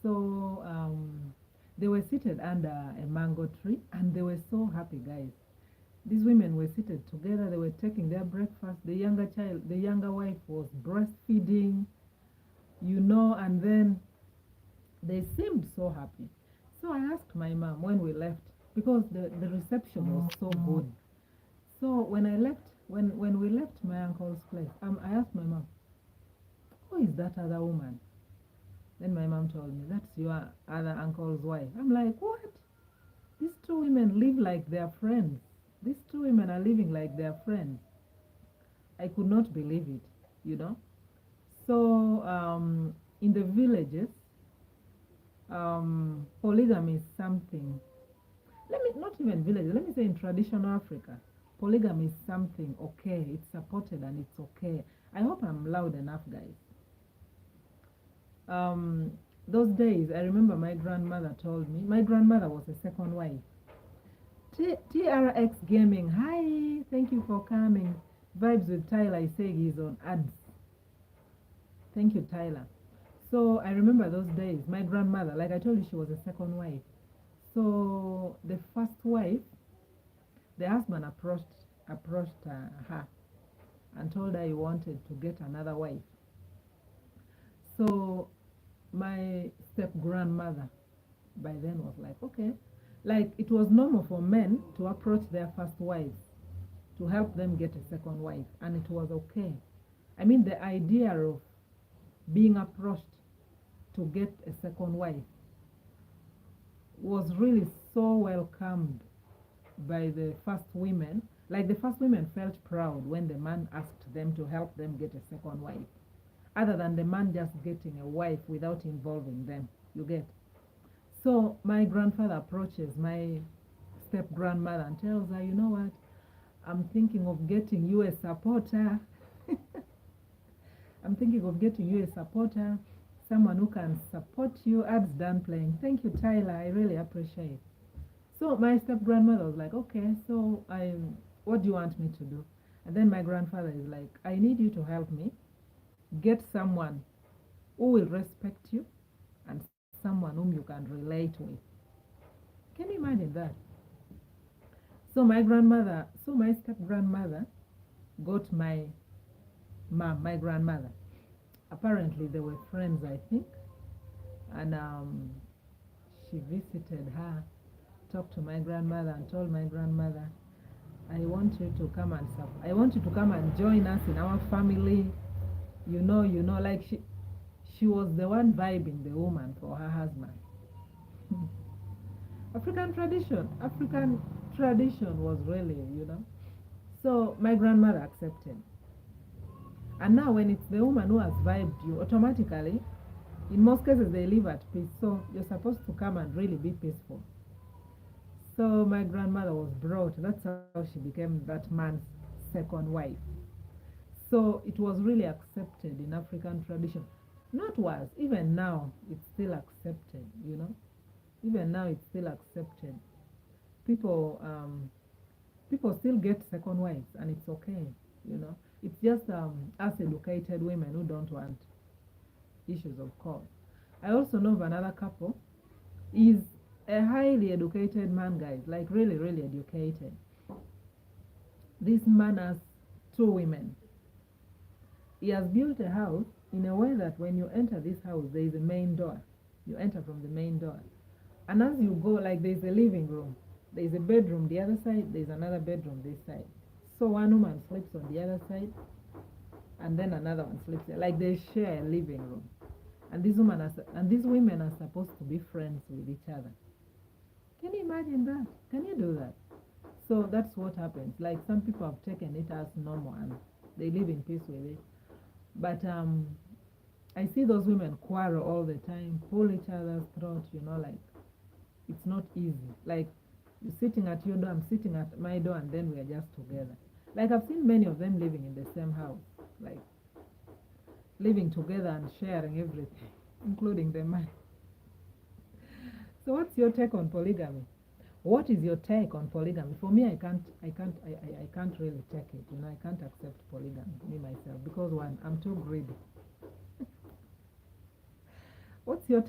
So they were seated under a mango tree, and they were so happy, guys. These women were seated together. They were taking their breakfast. The younger wife was breastfeeding, and then they seemed so happy. So I asked my mom when we left, because the reception was so good. So when we left my uncle's place, I asked my mom, who is that other woman? Then my mom told me, that's your other uncle's wife. I'm like, what? These two women live like they're friends. These two women are living like they're friends. I could not believe it. So in the villages, polygamy is something. Not even villages, let me say in traditional Africa, polygamy is something okay. It's supported and it's okay. I hope I'm loud enough, guys. Those days, I remember my grandmother told me, my grandmother was a second wife. TRX Gaming, hi, thank you for coming. Vibes with Tyler, I say he's on ads. Thank you, Tyler. So I remember those days, my grandmother, like I told you, she was a second wife. So the first wife, the husband approached her and told her he wanted to get another wife. So my step grandmother by then was like, okay, like it was normal for men to approach their first wives to help them get a second wife, and it was okay. I mean, the idea of being approached to get a second wife was really so welcomed by the first women. Like the first women felt proud when the man asked them to help them get a second wife, other than the man just getting a wife without involving them. You get? So my grandfather approaches my step grandmother and tells her, you know what, I'm thinking of getting you a supporter. I'm thinking of getting you a supporter, someone who can support you. Ads done playing. Thank you, Tyler. I really appreciate. So my step grandmother was like, okay, so what do you want me to do? And then my grandfather is like, I need you to help me get someone who will respect you and someone whom you can relate with. Can you imagine that? So my step grandmother got my mom, my grandmother. Apparently they were friends, I think. And she visited her, talked to my grandmother and told my grandmother, I want you to come and join us in our family. Like she was the one vibing the woman for her husband. African tradition was really. So my grandmother accepted. And now when it's the woman who has vibed you, automatically, in most cases they live at peace. So you're supposed to come and really be peaceful. So my grandmother was brought. That's how she became that man's second wife. So it was really accepted in African tradition. Not was, even now it's still accepted. Even now it's still accepted. People people still get second wives, and it's okay. It's just us educated women who don't want issues, of course. I also know of another couple. Is a highly educated man, guys, like really, really educated. This man has two women. He has built a house in a way that when you enter this house, there is a main door. You enter from the main door. And as you go, like there's a living room, there's a bedroom the other side, there's another bedroom this side. So one woman sleeps on the other side, and then another one sleeps there. Like they share a living room. And these women are supposed to be friends with each other. Can you imagine that? Can you do that? So that's what happens. Like some people have taken it as normal and they live in peace with it. But I see those women quarrel all the time, pull each other's throat, like it's not easy. Like you're sitting at your door, I'm sitting at my door, and then we are just together. Like I've seen many of them living in the same house, like living together and sharing everything, including the man. So what's your take on polygamy? What is your take on polygamy? For me, I can't really take it. I can't accept polygamy, me myself, because one, I'm too greedy. What's your